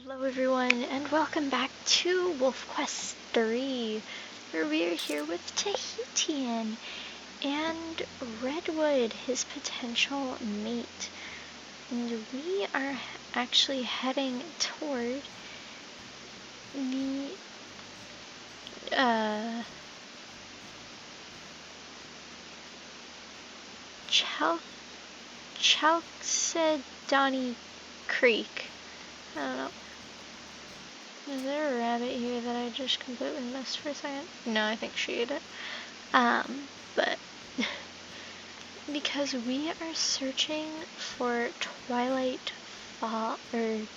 Hello everyone, and welcome back to Wolf Quest 3, where we are here with Tahitian and Redwood, his potential mate. And we are actually heading toward the, Chalcedony Creek. I don't know. Is there a rabbit here that I just completely missed for a second? No, I think she ate it. But because we are searching for Twilight Fall, the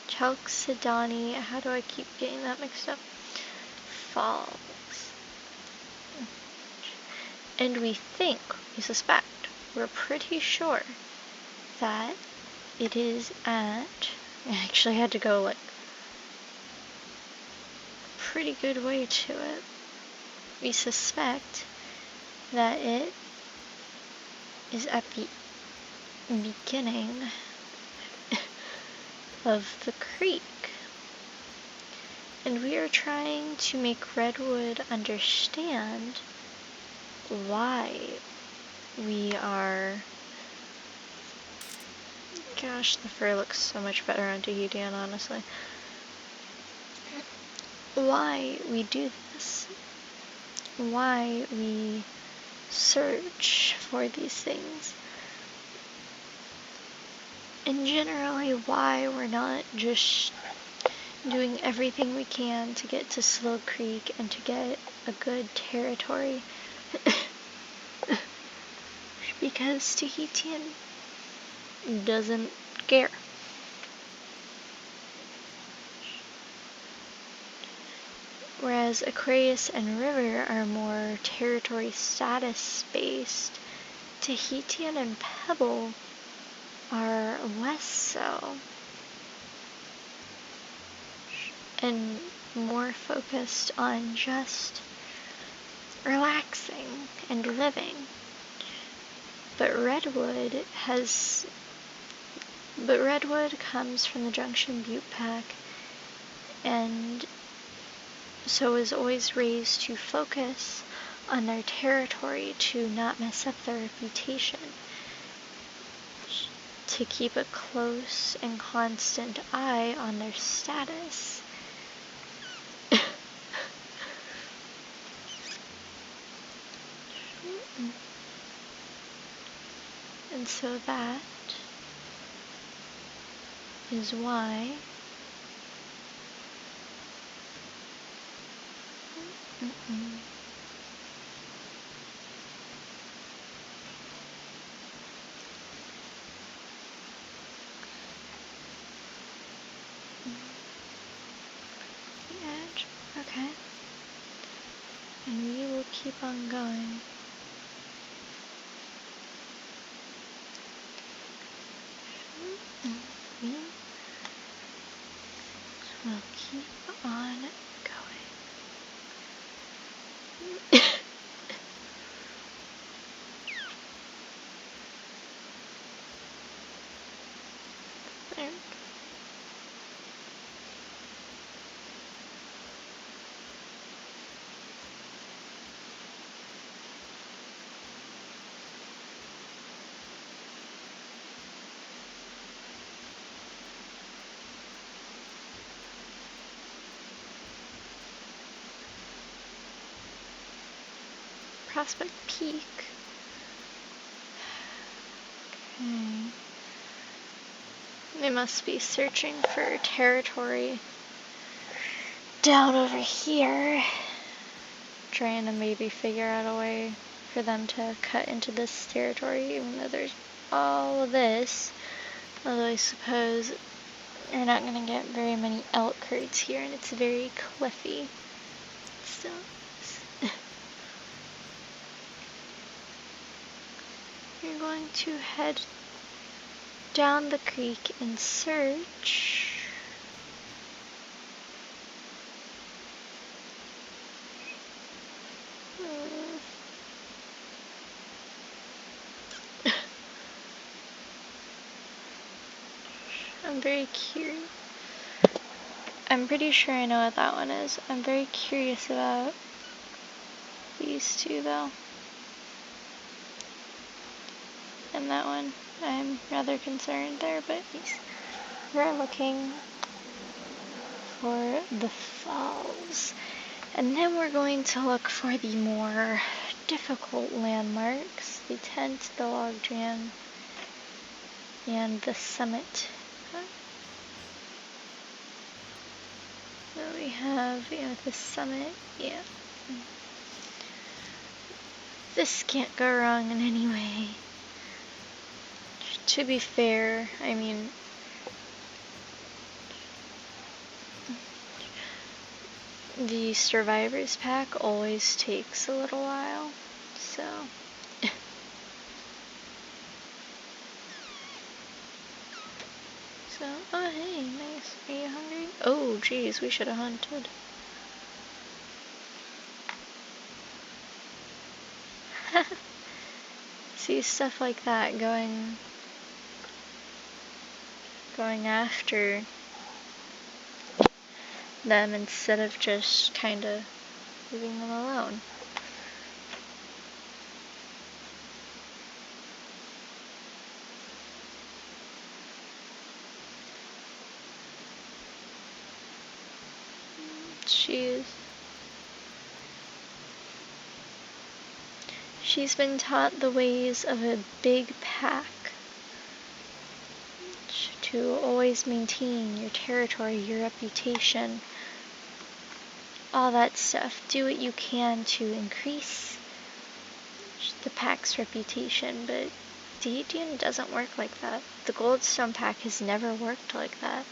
Chalcedony, how do I keep getting that mixed up? Falls. And we suspect, we're pretty sure that it is at, I actually had to go like a pretty good way to it. We suspect that it is at the beginning of the creek. And we are trying to make Redwood understand why we are... Gosh, the fur looks so much better on Tahitian, honestly. Why we do this. Why we search for these things. And generally why we're not just doing everything we can to get to Slow Creek and to get a good territory. Because Tahitian doesn't care. Whereas Aquarius and River are more territory status based, Tahitian and Pebble are less so. And more focused on just relaxing and living. But Redwood comes from the Junction Butte Pack, and so is always raised to focus on their territory to not mess up their reputation, to keep a close and constant eye on their status. And so that is why the edge, okay, and we will keep on going. We'll keep on going. There. Prospect Peak. Okay. They must be searching for territory down over here. Trying to maybe figure out a way for them to cut into this territory, even though there's all of this. Although I suppose you're not going to get very many elk herds here, and it's very cliffy. So... You're going to head down the creek and search. I'm very curious. I'm pretty sure I know what that one is. I'm very curious about these two though. And that one, I'm rather concerned there, but we're looking for the falls. And then we're going to look for the more difficult landmarks, the tent, the log jam, and the summit. So we have, the summit, This can't go wrong in any way. To be fair, I mean, the survivors pack always takes a little while, so. Oh hey, nice. Are you hungry? Oh geez, we should have hunted. See, stuff like that, going after them instead of just kind of leaving them alone. She's been taught the ways of a big pack, to always maintain your territory, your reputation, all that stuff. Do what you can to increase the pack's reputation, but D18 doesn't work like that. The Goldstone pack has never worked like that.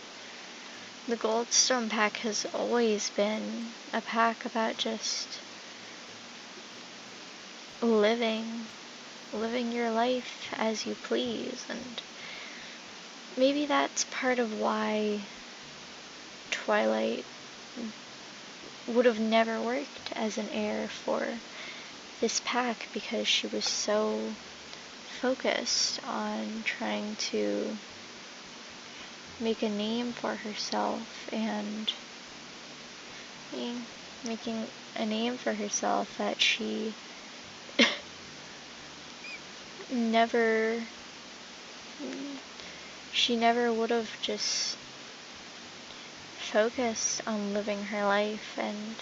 The Goldstone pack has always been a pack about just living your life as you please, and maybe that's part of why Twilight would have never worked as an heir for this pack, because she was so focused on trying to make a name for herself and making a name for herself that she never would have just focused on living her life. And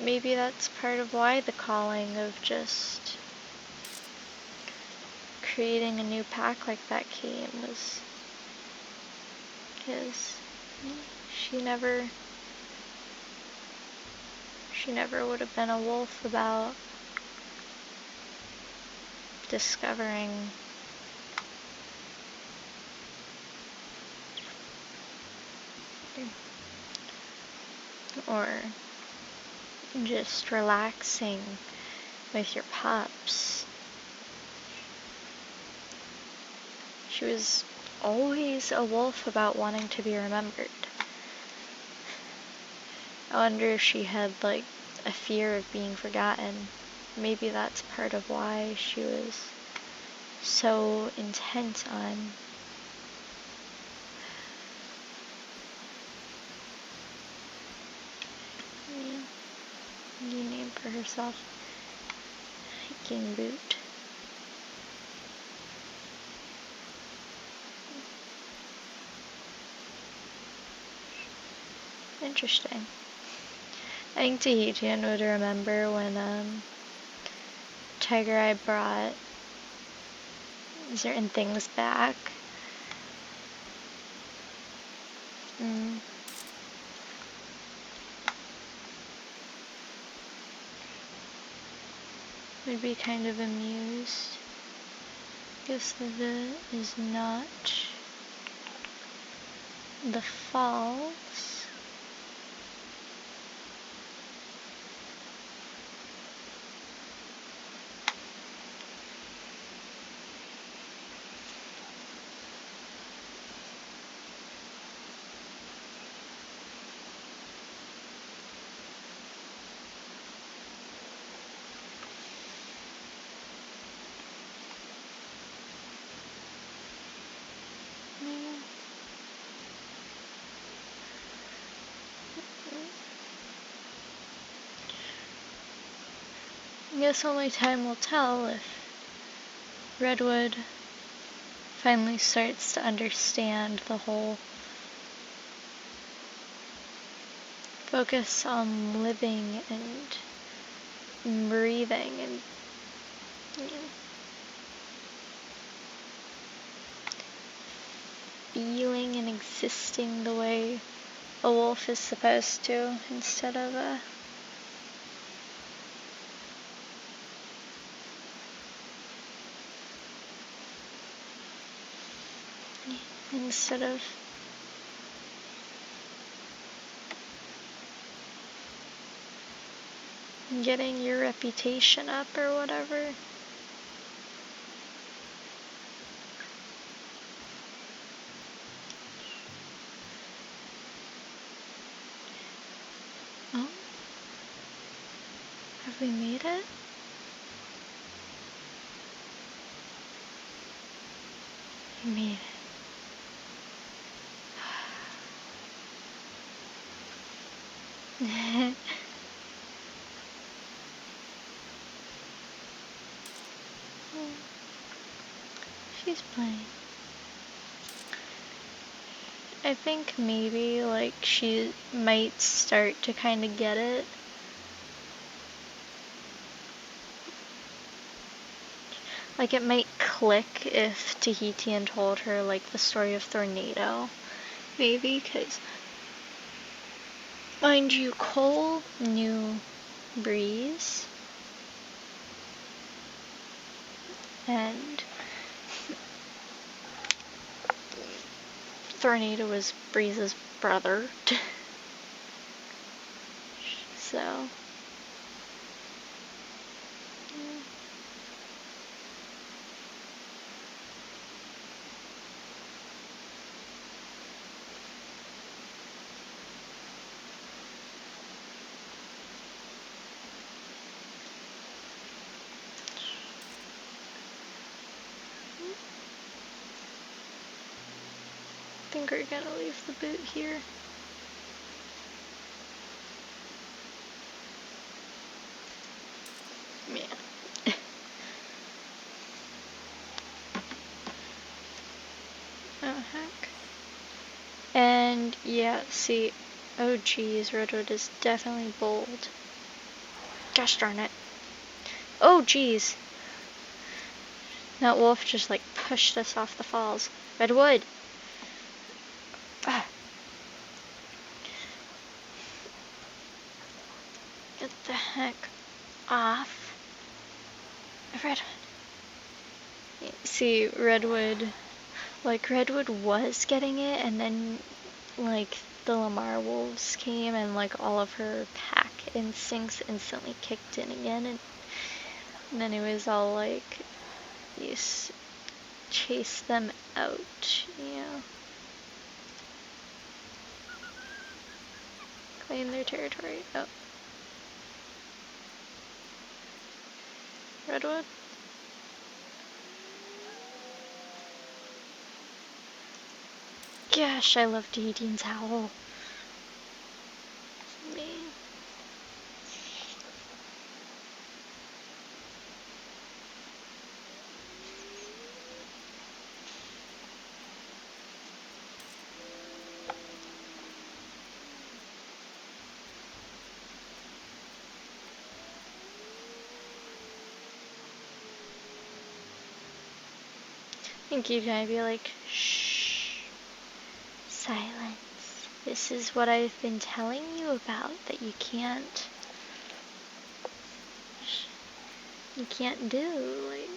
maybe that's part of why the calling of just creating a new pack like that came, was because she never would have been a wolf about discovering or just relaxing with your pups. She was always a wolf about wanting to be remembered. I wonder if she had a fear of being forgotten. Maybe that's part of why she was so intent on new name for herself. Hiking boot. Interesting. I think Tahitian would remember when Tiger Eye brought certain things back. Would be kind of amused. Guess that is not the falls. guess only time will tell if Redwood finally starts to understand the whole focus on living and breathing and, you know, feeling and existing the way a wolf is supposed to, instead of instead of getting your reputation up or whatever. Oh, have we made it? We made it. She's playing. I think maybe, like, she might start to kind of get it. Like, it might click if Tahitian told her, like, the story of Tornado. Maybe, because, mind you, Cole knew Breeze. And Tornado was Breeze's brother. So. I think we're gonna leave the boot here. Yeah. Oh heck. And yeah, see, oh geez, Redwood is definitely bold. Gosh darn it. Oh geez. That wolf just like pushed us off the falls. Redwood! Ah. Get the heck off. Redwood. See, Redwood was getting it, and then, like, the Lamar wolves came, and, like, all of her pack instincts instantly kicked in again, and then it was all, like, you chase them out, you know. Claim their territory. Oh. Redwood? Gosh, I love Tahitian's howl. Me. I think you're gonna be like, shh, silence. This is what I've been telling you about, that you can't do, like.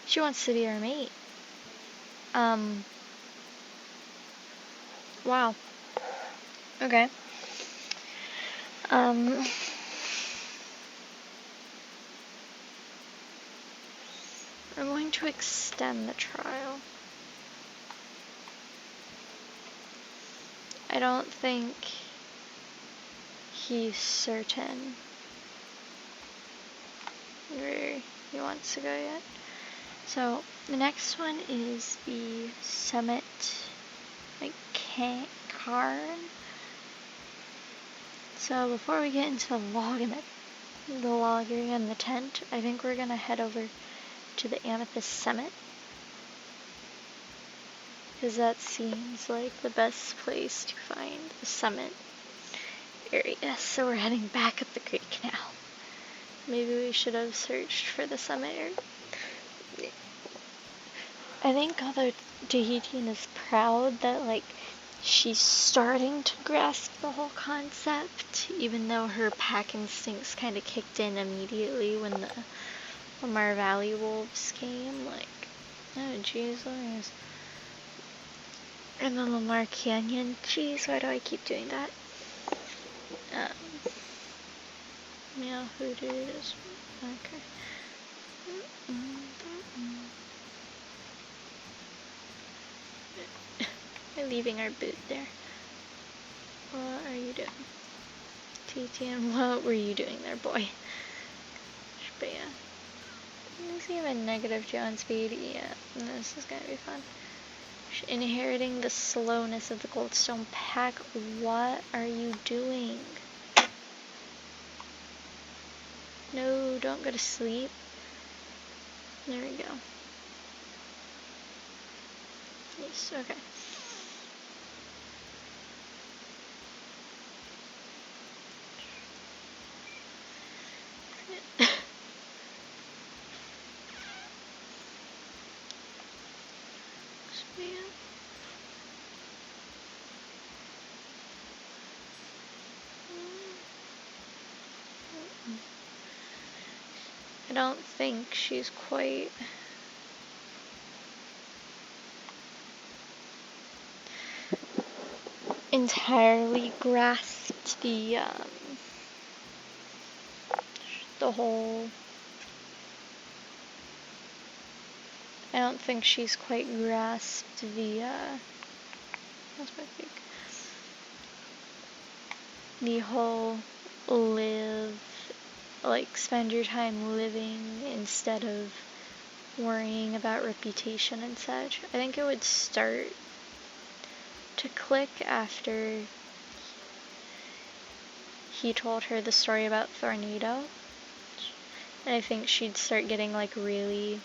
She wants to be our mate. Wow. Okay. I'm going to extend the trial. I don't think he's certain where he wants to go yet. So the next one is the Summit, like Cairn. So before we get into the logging and the tent, I think we're gonna head over to the Amethyst Summit, because that seems like the best place to find the summit area. So we're heading back up the creek now. Maybe we should have searched for the summit area. I think although Tahitian is proud that like she's starting to grasp the whole concept, even though her pack instincts kind of kicked in immediately when the Lamar Valley wolves came. Like, oh jeez, Louise. And the Lamar Canyon. Jeez, why do I keep doing that? Yeah, who did it? Okay. We're leaving our boot there. What are you doing? TTN, what were you doing there, boy? But yeah. Does he have a negative John speed? Yeah, this is gonna be fun. Inheriting the slowness of the Goldstone pack. What are you doing? No, don't go to sleep. There we go. Yes, okay. I don't think she's quite entirely grasped the whole. I don't think she's quite grasped the that's my peak. The whole spend your time living instead of worrying about reputation and such. I think it would start to click after he told her the story about Thornado. And I think she'd start getting like really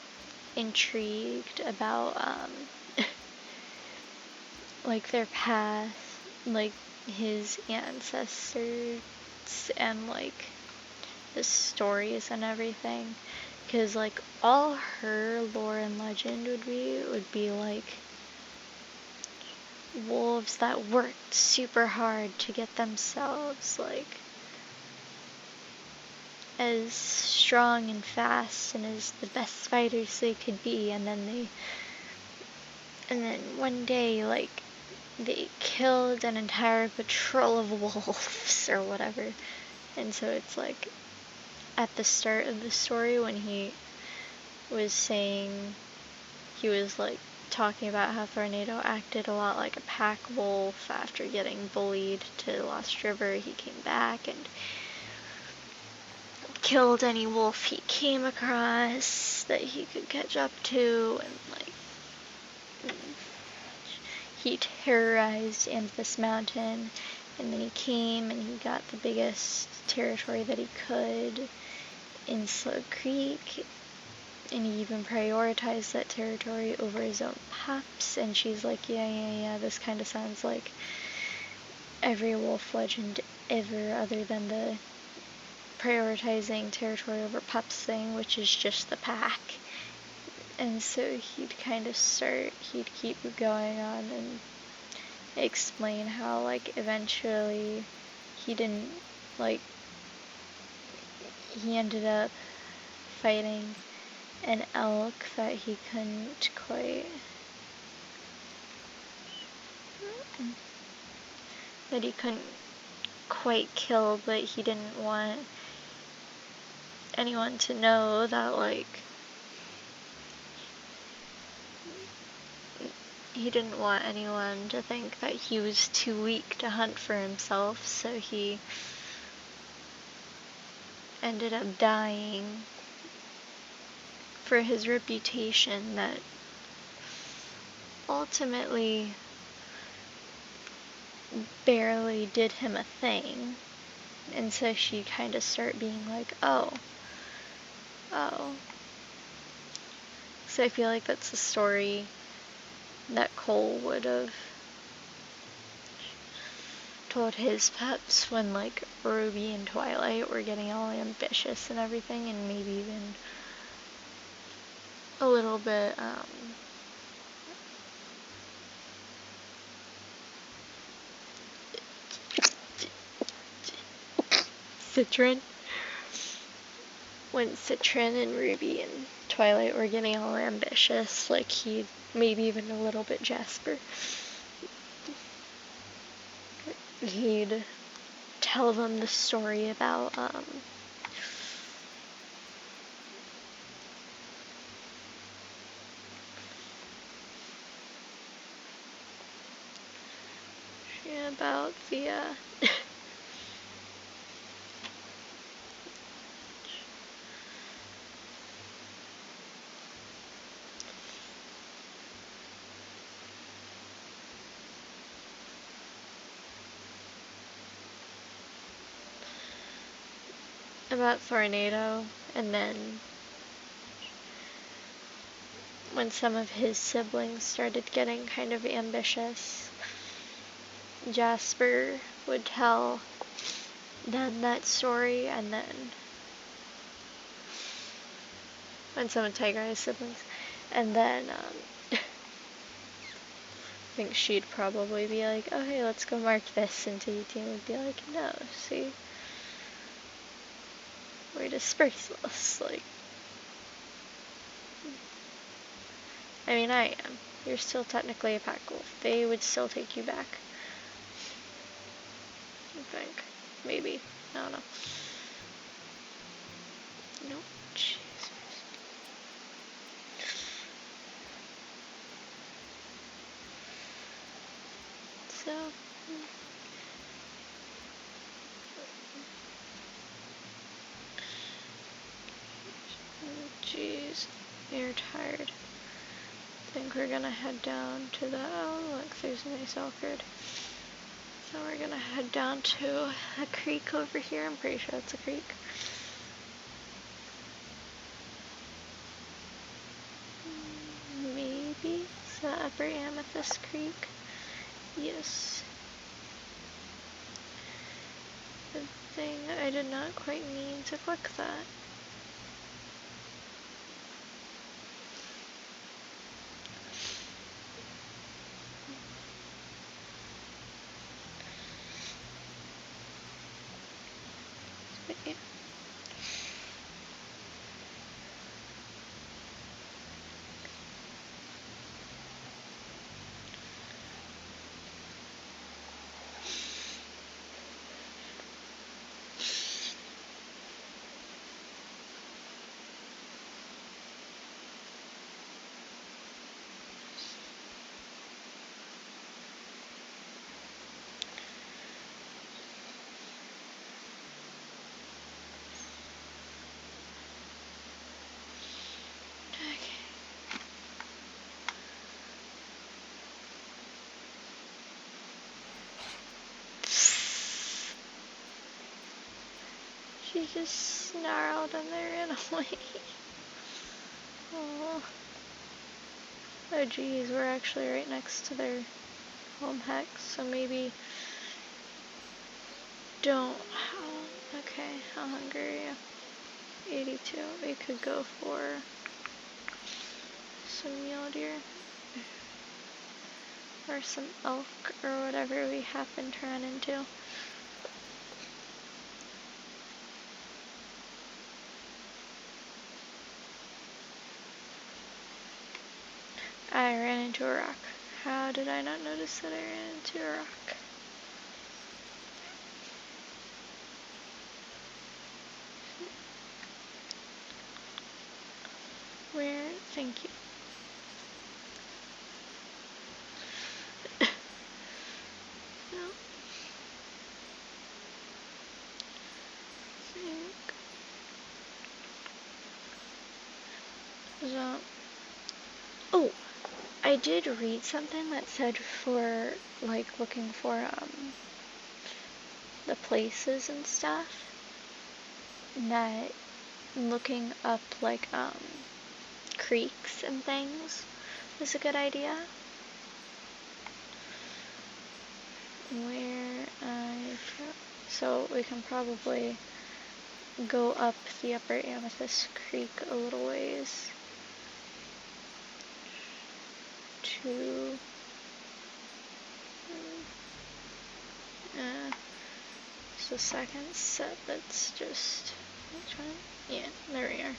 intrigued about like their path, like his ancestors and like the stories and everything. Because like all her lore and legend would be like wolves that worked super hard to get themselves like as strong and fast and as the best fighters they could be, and then one day like they killed an entire patrol of wolves or whatever. And so it's like at the start of the story when he was saying, he was like talking about how Thornado acted a lot like a pack wolf after getting bullied to Lost River. He came back and killed any wolf he came across that he could catch up to, and like he terrorized Amethyst Mountain, and then he came and he got the biggest territory that he could in Slow Creek, and he even prioritized that territory over his own pups. And she's like, yeah, this kind of sounds like every wolf legend ever, other than the prioritizing territory over pups thing, which is just the pack. And so he'd keep going on and explain how like eventually he ended up fighting an elk that he couldn't quite kill, but he didn't want anyone to know that like he didn't want anyone to think that he was too weak to hunt for himself, so he ended up dying for his reputation that ultimately barely did him a thing. And so she kind of start being like, oh. So I feel like that's the story that Cole would have told his pups when, like, Ruby and Twilight were getting all ambitious and everything, and maybe even a little bit, Citron. When Citron and Ruby and Twilight were getting all ambitious, like, he, maybe even a little bit Jasper, he'd tell them the story about, about the, about Tornado, and then when some of his siblings started getting kind of ambitious, Jasper would tell them that story, and then when some of Tiger Eye's siblings, and then I think she'd probably be like, oh hey, let's go mark this, and T18 would be like, no, see, we're disperseless, like, I mean, I am. You're still technically a pack wolf. They would still take you back. I think. Maybe. I don't know. Nope. Jesus. So. Jeez. You're tired. I think we're gonna head down to the, oh look, there's a nice orchid. So we're gonna head down to a creek over here. I'm pretty sure it's a creek. Maybe. Is that Upper Amethyst Creek? Yes. Good thing I did not quite mean to click that. But yeah. She just snarled and they ran away. Oh. Oh geez, we're actually right next to their home hex, so maybe don't. Okay, how hungry are you? 82. We could go for some mule deer. Or some elk, or whatever we happen to run into. I ran into a rock. How did I not notice that I ran into a rock? Where? Thank you. No. Oh, I did read something that said for, like, looking for, the places and stuff, that looking up, like, creeks and things is a good idea. So we can probably go up the upper Amethyst Creek a little ways to just a second set that's just which one? Yeah, there we are.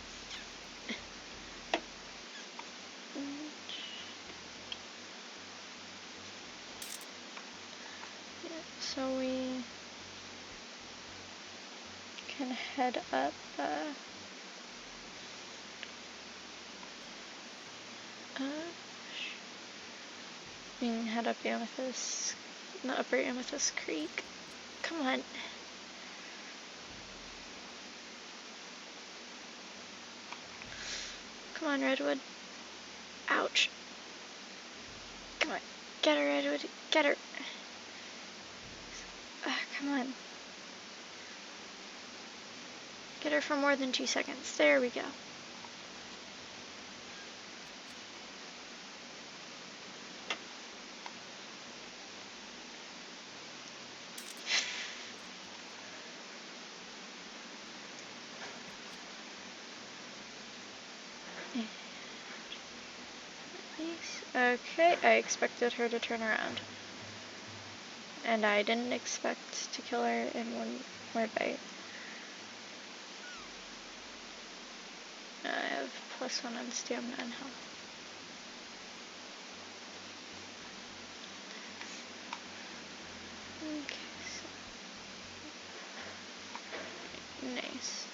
Yeah, so we can head up we can head up Amethyst, the upper Amethyst Creek. Come on. Come on, Redwood. Ouch. Come on. Get her, Redwood. Get her. Come on. Get her for more than 2 seconds. There we go. Okay, I expected her to turn around. And I didn't expect to kill her in one more bite. I have +1 on stamina and health. Okay, so nice.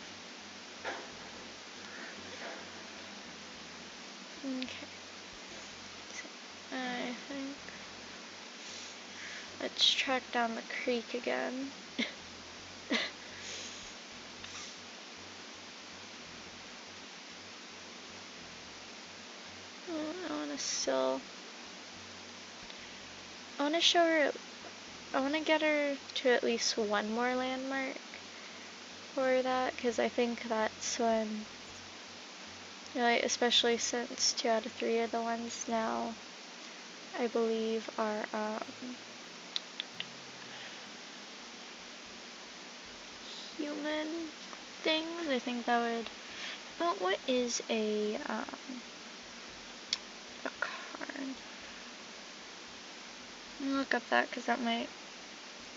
Okay. So I think let's track down the creek again. I want to show her, I want to get her to at least one more landmark for that, because I think that's when, like, especially since 2 out of 3 of the ones now, I believe, are, human things. I think that would, well, what is a cairn? Let me look up that, because that might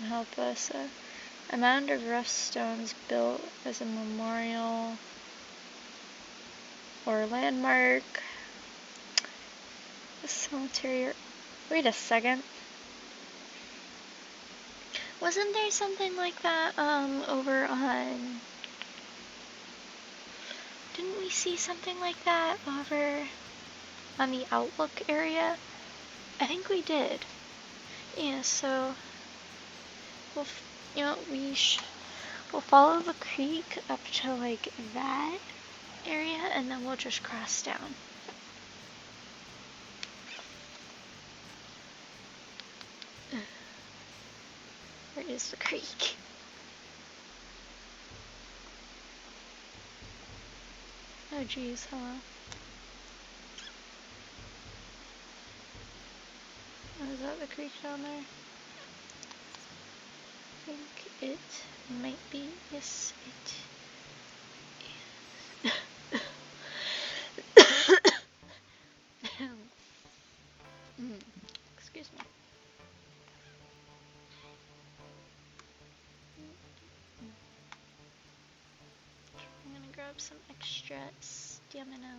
help us. A mound of rough stones built as a memorial or landmark. A cemetery. Wait a second. Wasn't there something like that over on? Didn't we see something like that over on the Outlook area? I think we did. Yeah. So we'll we'll follow the creek up to like that area, and then we'll just cross down. Where is the creek? Oh geez, hello. Oh, is that the creek down there? I think it might be. Yes, it is. Excuse me. I'm gonna grab some extra stamina.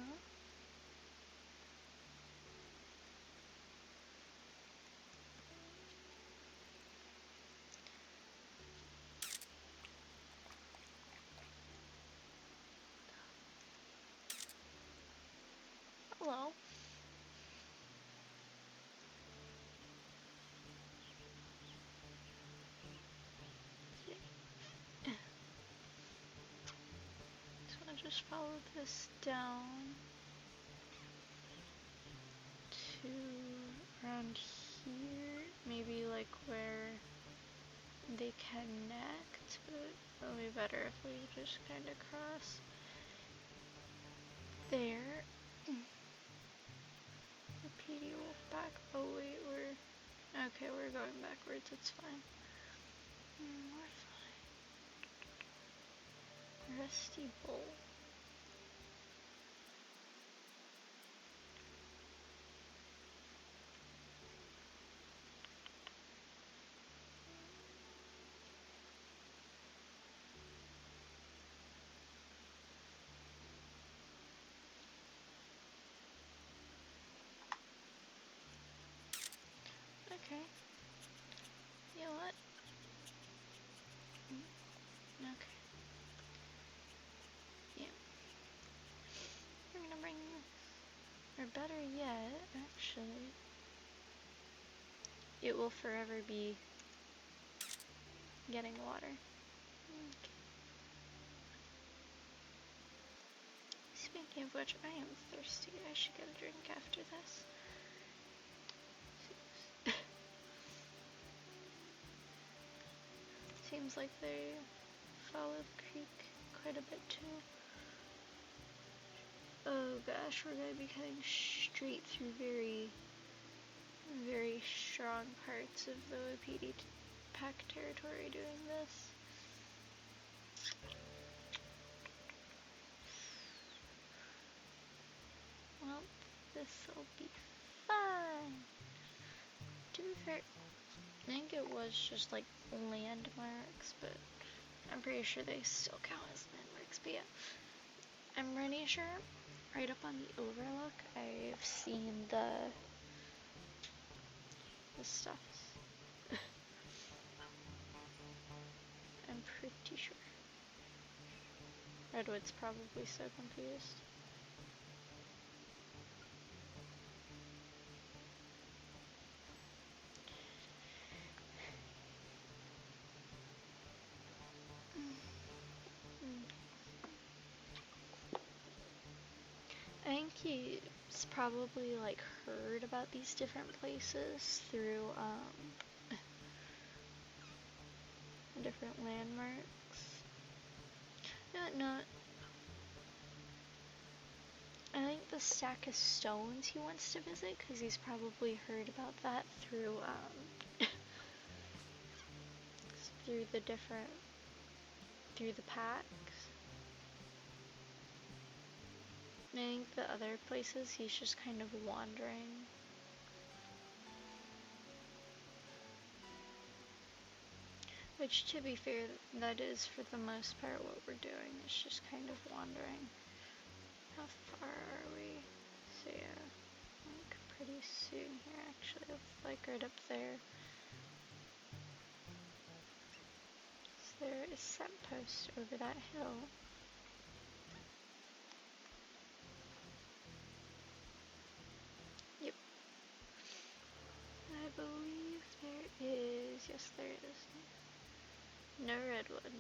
Hello. So I just follow this down. around here, maybe like where they connect, but it'll be better if we just kind of cross there. The PD wolf back. Oh wait, we're going backwards, it's fine. We're fine. Rusty bowl. Okay. You know what? Okay. Yeah. We're gonna bring, or better yet, actually, it will forever be getting water. Okay. Speaking of which, I am thirsty. I should get a drink after this. Seems like they follow the creek quite a bit too. Oh gosh, we're gonna be cutting straight through very, very strong parts of the OPD pack territory doing this. Well, this'll be fine. To be fair, I think it was just like landmarks, but I'm pretty sure they still count as landmarks. But yeah, I'm pretty sure right up on the overlook I've seen the stuff. I'm pretty sure. Redwood's probably so confused. I think he's probably like heard about these different places through different landmarks. No, I think the stack of stones he wants to visit because he's probably heard about that through through the packs. I think the other places he's just kind of wandering. Which, to be fair, that is for the most part what we're doing. It's just kind of wandering. How far are we? So yeah, I think pretty soon here actually. Like right up there. So there is Scent Post over that hill. Yep. I believe there is, yes there is. No redwood.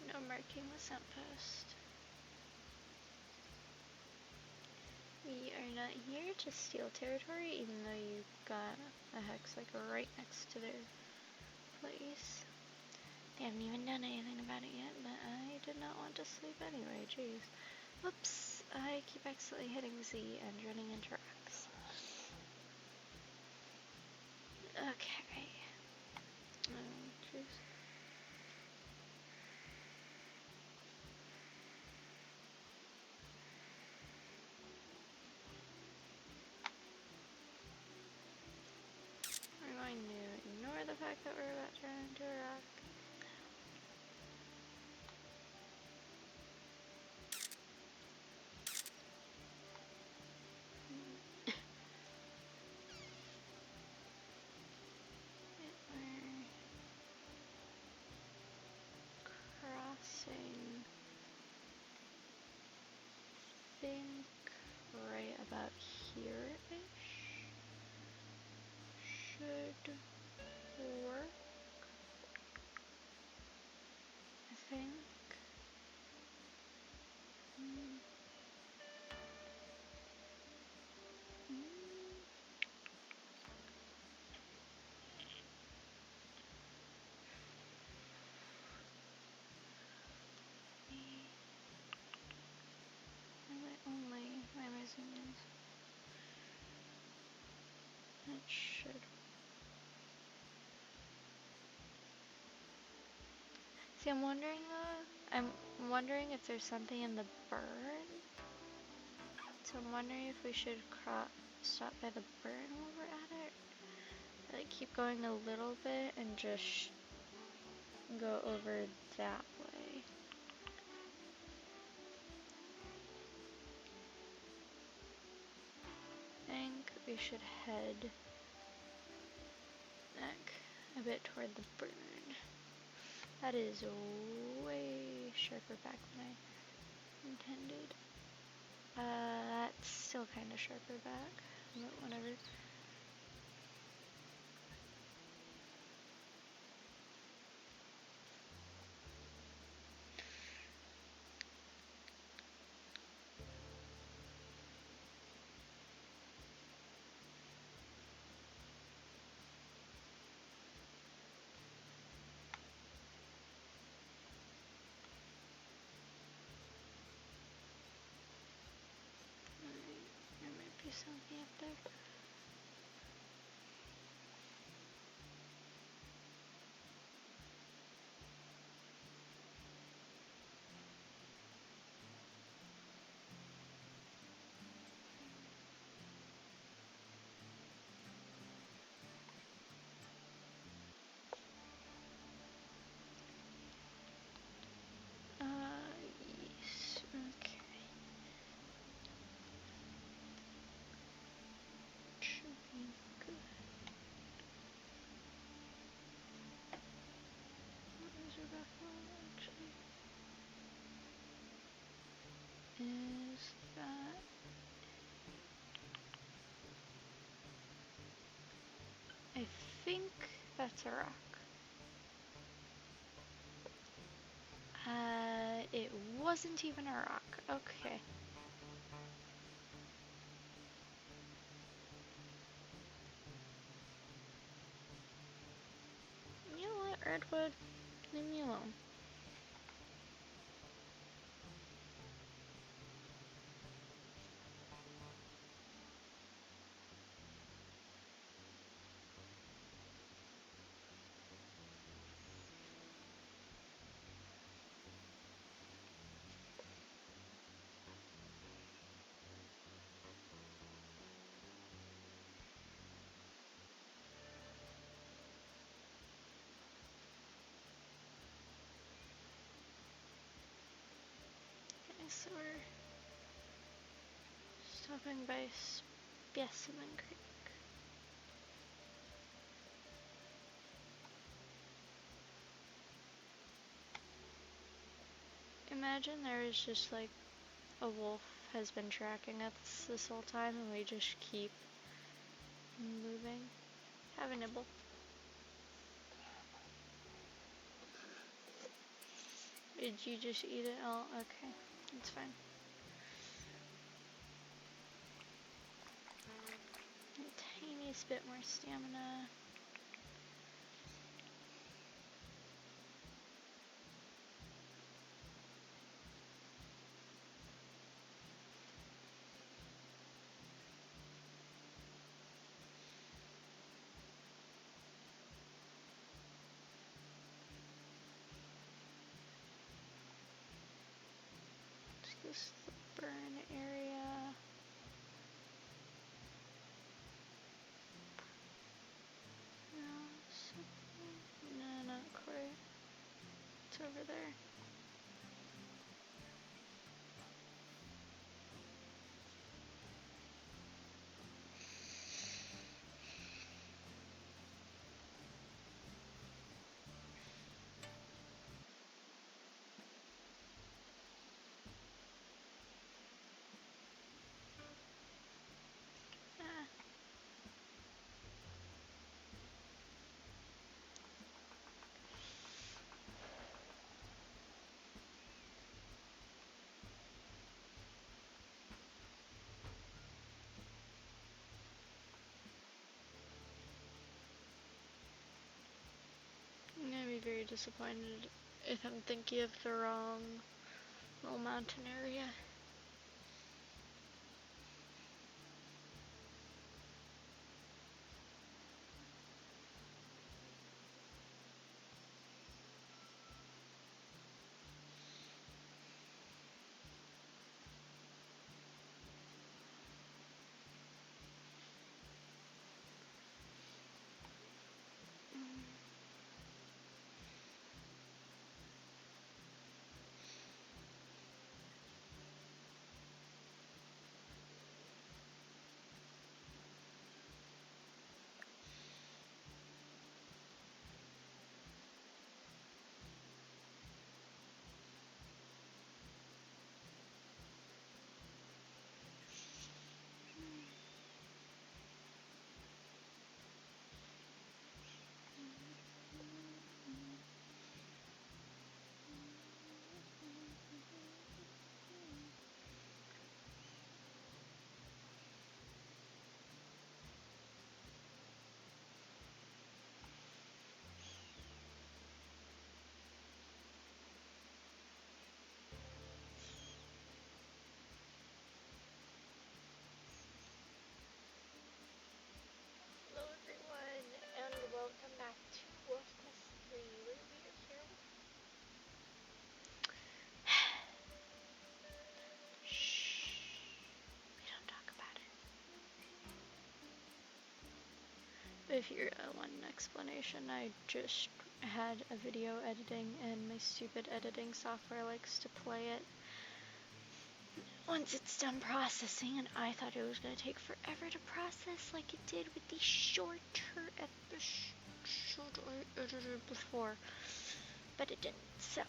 No marking the Scent Post. We are not here to steal territory, even though you got a hex like right next to their place. They haven't even done anything about it yet, but I did not want to sleep anyway, jeez. Whoops, I keep accidentally hitting Z and running into rocks. Okay. Jeez. We're going to ignore the fact that we're about to run into a rock. We're crossing, I think, right about here-ish. Should work, I think. That should. See, I'm wondering if there's something in the burn. So I'm wondering if we should stop by the burn while we're at it. Like keep going a little bit and just go over that way. I think we should head back a bit toward the burn. That is way sharper back than I intended. That's still kind of sharper back, but whatever. There might be something up there. Yes. Okay. Should be good. What is our back wall actually? Is that I think that's a rock. It wasn't even a rock. Okay. You know what, Redwood? Leave me alone. Okay, so we're stopping by Specimen Creek. Imagine there is just like a wolf has been tracking us this whole time and we just keep moving. Have a nibble. Did you just eat it? Oh, okay. It's fine. A tiniest bit more stamina. This is the burn area. No, not quite. It's over there. Ah. I'm gonna be very disappointed if I'm thinking of the wrong little mountain area. if you want an explanation, I just had a video editing and my stupid editing software likes to play it once it's done processing, and I thought it was going to take forever to process like it did with the shorter episode I edited before, but it didn't, so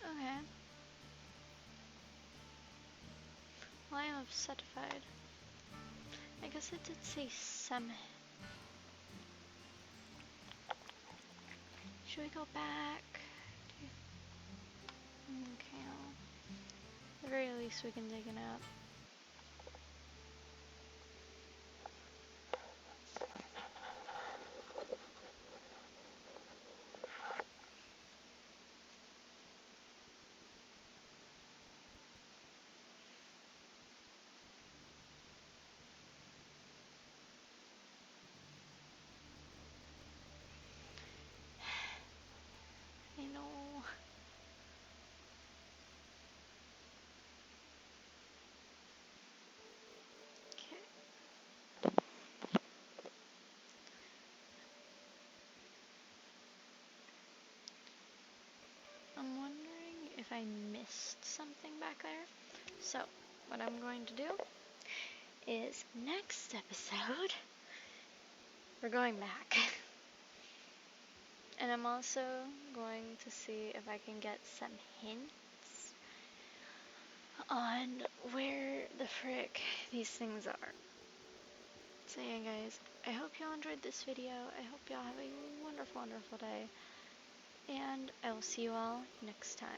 okay. Well, I am upsetified. I guess it did say some. Should we go back? Okay, well, at the very least we can dig it up. I know. Okay. I'm wondering if I missed something back there. So, what I'm going to do is next episode, we're going back. And I'm also going to see if I can get some hints on where the frick these things are. So yeah, guys, I hope y'all enjoyed this video. I hope y'all have a wonderful, wonderful day. And I will see you all next time.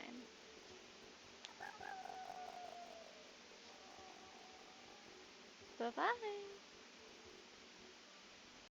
Bye-bye.